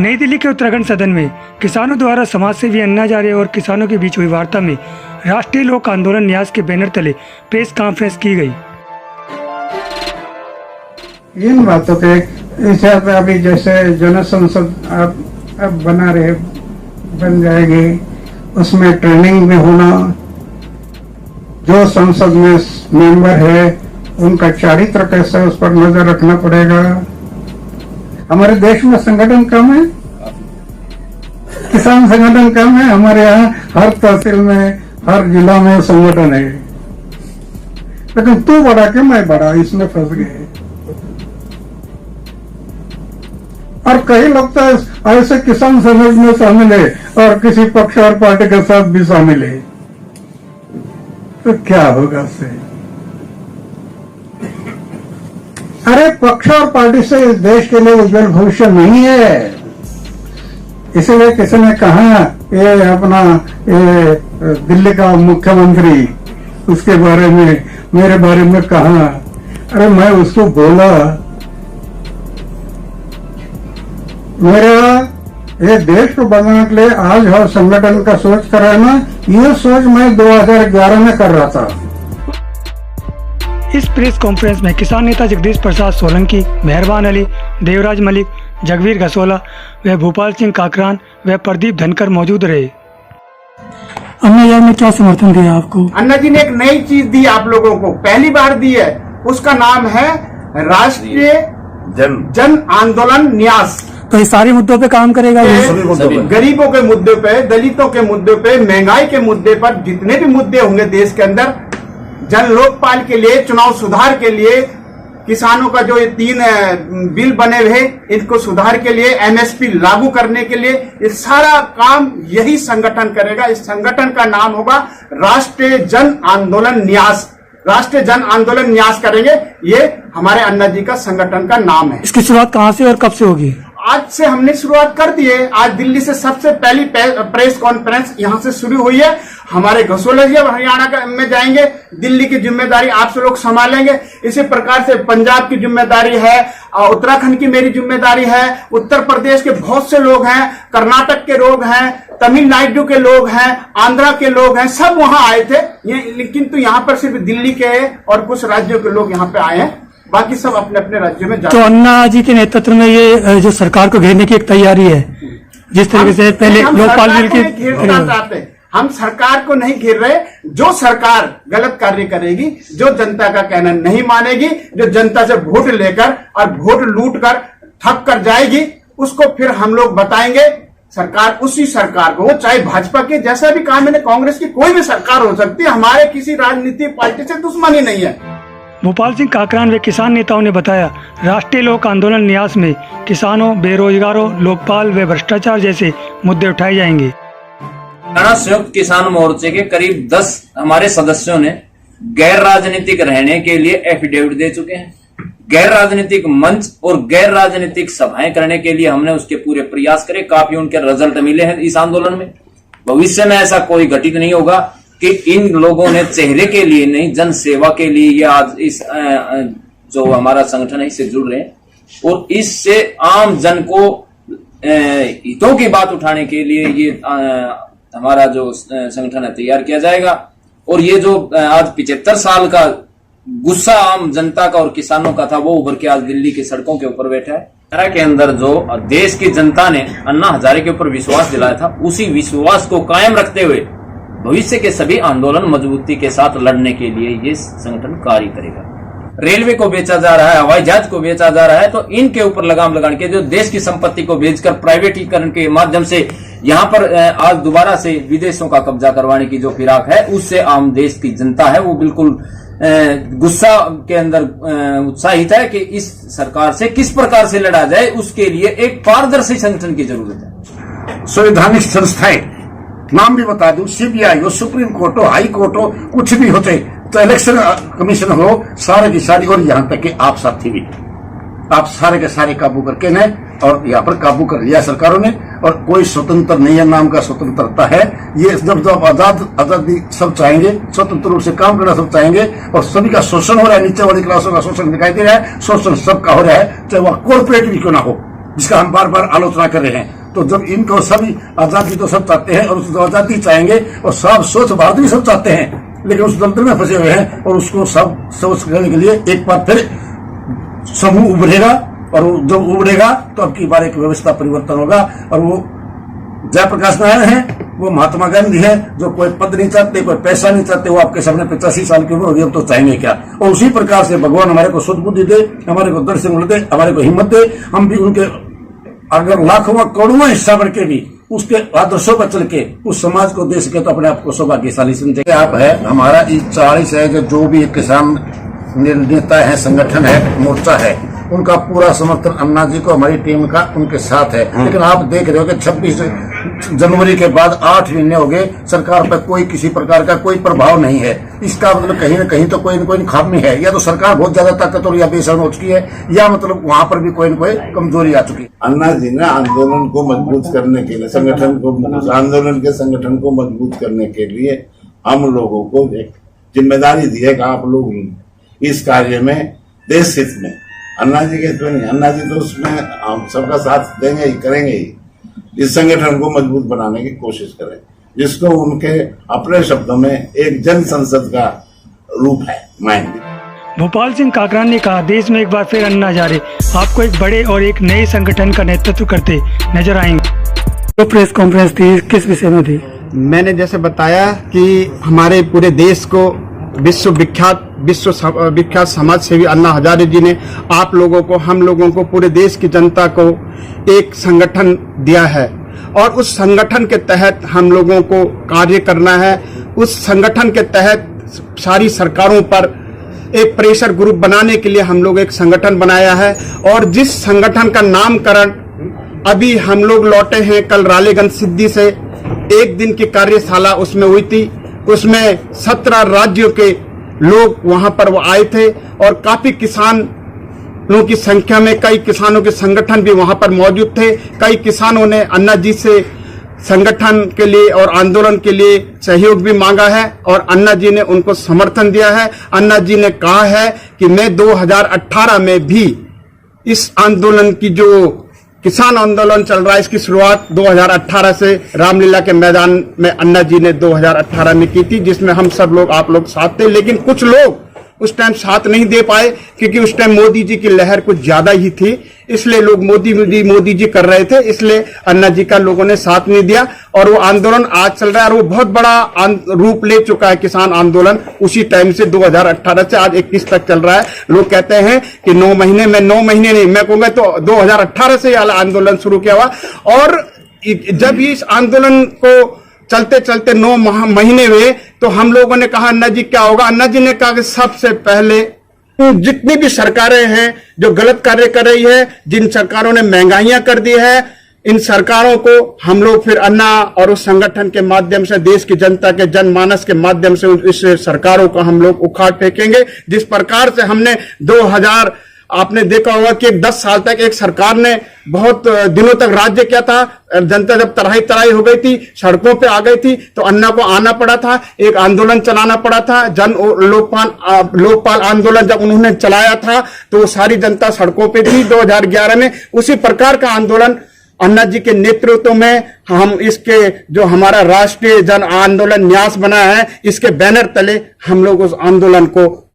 नई दिल्ली के उत्तराखंड सदन में किसानों द्वारा समाज सेवी अन्ना हजारे और किसानों के बीच हुई वार्ता में राष्ट्रीय लोक आंदोलन न्यास के बैनर तले प्रेस कॉन्फ्रेंस की गई। इन बातों के हिसाब से अभी जैसे जन संसद अब बन जाएगी, उसमें ट्रेनिंग भी होना, जो संसद में मेंबर है उनका चारित्र कैसा है उस पर नजर रखना पड़ेगा। हमारे देश में संगठन कम है, किसान संगठन कम है। हमारे यहाँ हर तहसील में, हर जिला में संगठन है, लेकिन तू बड़ा के मैं बड़ा, इसमें फंस गए। और कई लोग तो ऐसे किसान संघर्ष में शामिल है और किसी पक्ष और पार्टी के साथ भी शामिल है, तो क्या होगा इससे? अरे पक्ष और पार्टी से इस देश के लिए उज्जवल भविष्य नहीं है। इसीलिए किसी ने कहा ये अपना दिल्ली का मुख्यमंत्री उसके बारे में, मेरे बारे में कहा। अरे मैं उसको बोला, मेरा ये देश को बदलने के लिए आज हर संगठन का सोच कर रहा है ना, ये सोच मैं 2011 में कर रहा था। इस प्रेस कॉन्फ्रेंस में किसान नेता जगदीश प्रसाद सोलंकी, मेहरबान अली, देवराज मलिक, जगवीर घसोला व भोपाल सिंह काकरान व प्रदीप धनकर मौजूद रहे। अन्ना यार ने क्या समर्थन दिया आपको? अन्ना जी ने एक नई चीज दी आप लोगों को, पहली बार दी है, उसका नाम है राष्ट्रीय जन आंदोलन न्यास। तो इस सारे मुद्दों पे काम करेगा? गरीबों के मुद्दे पे, दलितों के मुद्दे पे, महंगाई के मुद्दे पर, जितने भी मुद्दे होंगे देश के अंदर, जन लोकपाल के लिए, चुनाव सुधार के लिए, किसानों का जो ये 3 बिल बने हुए इनको सुधार के लिए, एमएसपी लागू करने के लिए, ये सारा काम यही संगठन करेगा। इस संगठन का नाम होगा राष्ट्रीय जन आंदोलन न्यास। राष्ट्रीय जन आंदोलन न्यास करेंगे, ये हमारे अन्ना जी का संगठन का नाम है। इसकी शुरुआत कहाँ से और कब से होगी? आज से हमने शुरुआत कर दी है। आज दिल्ली से सबसे पहली प्रेस कॉन्फ्रेंस यहां से शुरू हुई है। हमारे घसोला जी अब हरियाणा में जाएंगे, दिल्ली की जिम्मेदारी आप सब लोग संभालेंगे। इसी प्रकार से पंजाब की जिम्मेदारी है, उत्तराखंड की मेरी जिम्मेदारी है, उत्तर प्रदेश के बहुत से लोग हैं, कर्नाटक के लोग हैं, तमिलनाडु के लोग हैं, आंध्रा के लोग हैं, सब वहां आए थे। लेकिन तो यहाँ पर सिर्फ दिल्ली के और कुछ राज्यों के लोग यहाँ पे आए हैं, बाकी सब अपने अपने राज्य में जाते। तो अन्ना जी के नेतृत्व में ये जो सरकार को घेरने की एक तैयारी है, जिस तरीके से पहले लोकपाल बिल की घेरना चाहते हैं। हम सरकार को नहीं घेर रहे। जो सरकार गलत कार्य करेगी, जो जनता का कहना नहीं मानेगी, जो जनता से वोट लेकर और वोट लूट कर ठग कर जाएगी, उसको फिर हम लोग बताएंगे। सरकार उसी सरकार को, चाहे भाजपा के जैसा भी काम है, कांग्रेस की कोई भी सरकार हो सकती है, हमारे किसी राजनीतिक पार्टी से दुश्मनी नहीं है। भोपाल सिंह काकरान व किसान नेताओं ने बताया, राष्ट्रीय लोक आंदोलन न्यास में किसानों, बेरोजगारों, लोकपाल व भ्रष्टाचार जैसे मुद्दे उठाए जाएंगे। संयुक्त किसान मोर्चे के करीब 10 हमारे सदस्यों ने गैर राजनीतिक रहने के लिए एफिडेविट दे चुके हैं। गैर राजनीतिक मंच और गैर राजनीतिक सभाएं करने के लिए हमने उसके पूरे प्रयास करे, काफी उनके रिजल्ट मिले हैं इस आंदोलन में। भविष्य में ऐसा कोई घटित नहीं होगा कि इन लोगों ने चेहरे के लिए नहीं, जन सेवा के लिए ये आज इस जो हमारा संगठन है इससे जुड़ रहे हैं और इससे आम जन को हितों की बात उठाने के लिए ये हमारा जो संगठन है तैयार किया जाएगा। और ये जो आज 75 साल का गुस्सा आम जनता का और किसानों का था, वो उभर के आज दिल्ली की सड़कों के ऊपर बैठा है। तरह के अंदर जो देश की जनता ने अन्ना हजारे के ऊपर विश्वास दिलाया था, उसी विश्वास को कायम रखते हुए भविष्य के सभी आंदोलन मजबूती के साथ लड़ने के लिए ये संगठन कार्य करेगा। रेलवे को बेचा जा रहा है, हवाई जहाज को बेचा जा रहा है, तो इनके ऊपर लगाम लगाने के, जो देश की संपत्ति को बेचकर प्राइवेटीकरण के माध्यम से यहाँ पर आज दोबारा से विदेशों का कब्जा करवाने की जो फिराक है, उससे आम देश की जनता है वो बिल्कुल गुस्सा के अंदर उत्साहित है कि इस सरकार से किस प्रकार से लड़ा जाए। उसके लिए एक पारदर्शी संगठन की जरूरत है। संवैधानिक संस्थाएं, नाम भी बता दूं, सीबीआई हो, सुप्रीम कोर्ट हो, हाई कोर्ट हो, कुछ भी होते तो इलेक्शन कमीशन हो, सारे की सारी, और यहाँ तक कि आप साथी भी, आप सारे के सारे काबू करके ने और यहाँ पर काबू कर लिया सरकारों ने। और कोई स्वतंत्र नहीं है, नाम का स्वतंत्रता है। ये जब आजादी सब चाहेंगे, स्वतंत्र रूप से काम करना सब चाहेंगे, और सभी का शोषण हो रहा है, नीचे वाली क्लासों का शोषण दिखाई दे रहा है, शोषण सबका हो रहा है, चाहे वह कॉर्पोरेट भी क्यों ना हो। जिसका हम बार बार आलोचना कर रहे हैं। तो जब इनको सभी आजादी तो सब चाहते हैं और उस आजादी चाहेंगे और सब स्वच्छ भारत भी सब चाहते हैं, लेकिन उस तंत्र में फंसे हुए हैं और उसको सब स्वच्छ करने के लिए एक बार फिर समूह उभरेगा और जब उभरेगा तो अब की बार एक व्यवस्था परिवर्तन होगा। और वो जयप्रकाश नारायण है, वो महात्मा गांधी है, जो कोई पद नहीं चाहते, कोई पैसा नहीं चाहते, वो आपके सामने 85 साल की उम्र होगी, अब तो चाहेंगे क्या। और उसी प्रकार से भगवान हमारे को सद्बुद्धि दे, हमारे को दर्शन दे, हमारे को हिम्मत दे, हम भी उनके अगर लाखों करोड़ों हिस्सा बढ़ के भी उसके आदर्शों पर चल के उस समाज को दे सके तो अपने आप को सौभाग्यशाली समझे। आप है हमारा इस 40 है जो भी किसान नेता है, संगठन है, मोर्चा है, उनका पूरा समर्थन अन्ना जी को, हमारी टीम का उनके साथ है। लेकिन आप देख रहे हो कि 26 जनवरी के बाद 8 महीने हो गए, सरकार पर कोई किसी प्रकार का कोई प्रभाव नहीं है। इसका मतलब कहीं न कहीं तो कोई न कोई खामी है, या तो सरकार बहुत ज्यादा ताकतवर या बेशर्म हो चुकी है, या मतलब वहां पर भी कोई न कोई कमजोरी आ चुकी है। अन्ना जी ने आंदोलन को मजबूत करने के लिए, आंदोलन के संगठन को मजबूत करने के लिए हम लोगों को एक जिम्मेदारी दी है कि आप लोग इस कार्य में देश हित में, अन्ना जी के हित में नहीं, अन्ना जी तो उसमें हम सबका साथ देंगे ही, करेंगे ही, इस संगठन को मजबूत बनाने की कोशिश करें, जिसको उनके अपने शब्दों में एक जन संसद का रूप है मायने। भोपाल सिंह काकरान ने कहा, देश में एक बार फिर अन्ना हजारे आपको एक बड़े और एक नए संगठन का नेतृत्व करते नजर आएंगे। तो प्रेस कॉन्फ्रेंस थी, किस विषय में थी? मैंने जैसे बताया कि हमारे पूरे देश को विश्वविख्यात समाज सेवी अन्ना हजारे जी ने आप लोगों को, हम लोगों को, पूरे देश की जनता को एक संगठन दिया है और उस संगठन के तहत हम लोगों को कार्य करना है। उस संगठन के तहत सारी सरकारों पर एक प्रेशर ग्रुप बनाने के लिए हम लोग एक संगठन बनाया है और जिस संगठन का नामकरण अभी हम लोग लौटे हैं कल रालेगंज सिद्धि से, एक दिन की कार्यशाला उसमें हुई थी। उसमें 17 राज्यों के लोग वहां पर वो आए थे और काफी किसानों की संख्या में कई किसानों के संगठन भी वहां पर मौजूद थे। कई किसानों ने अन्ना जी से संगठन के लिए और आंदोलन के लिए सहयोग भी मांगा है और अन्ना जी ने उनको समर्थन दिया है। अन्ना जी ने कहा है कि मैं 2018 में भी इस आंदोलन की, जो किसान आंदोलन चल रहा है, इसकी शुरुआत 2018 से रामलीला के मैदान में अन्ना जी ने 2018 में की थी, जिसमें हम सब लोग, आप लोग साथ थे। लेकिन कुछ लोग उस टाइम साथ नहीं दे पाए क्योंकि उस टाइम मोदी जी की लहर कुछ ज्यादा ही थी, इसलिए लोग मोदी जी कर रहे थे, इसलिए अन्ना जी का लोगों ने साथ नहीं दिया और वो आंदोलन आज चल रहा है और वो बहुत बड़ा रूप ले चुका है। किसान आंदोलन उसी टाइम से 2018 से आज 21 तक चल रहा है। लोग कहते हैं कि 9 महीने में, 9 महीने नहीं, मैं कहूंगा तो 2018 से यह आंदोलन शुरू किया हुआ और जब इस आंदोलन को चलते चलते 9 महीने हुए तो हम लोगों ने कहा अन्ना जी क्या होगा। अन्ना जी ने कहा कि सबसे पहले जितनी भी सरकारें हैं जो गलत कार्य कर रही है, जिन सरकारों ने महंगाइयां कर दी है, इन सरकारों को हम लोग फिर अन्ना और उस संगठन के माध्यम से, देश की जनता के जनमानस के माध्यम से इस सरकारों को हम लोग उखाड़ फेंकेंगे। जिस प्रकार से हमने 2000 आपने देखा होगा कि 10 साल तक एक सरकार ने बहुत दिनों तक राज्य किया था, जनता जब तराई हो गई थी, सड़कों पे आ गई थी, तो अन्ना को आना पड़ा था, एक आंदोलन चलाना पड़ा था। जन लोकपाल आंदोलन जब उन्होंने चलाया था तो वो सारी जनता सड़कों पे थी 2011 में। उसी प्रकार का आंदोलन अन्ना जी के नेतृत्व में हम इसके, जो हमारा राष्ट्रीय जन आंदोलन न्यास बना है, इसके बैनर तले हम लोग उस आंदोलन को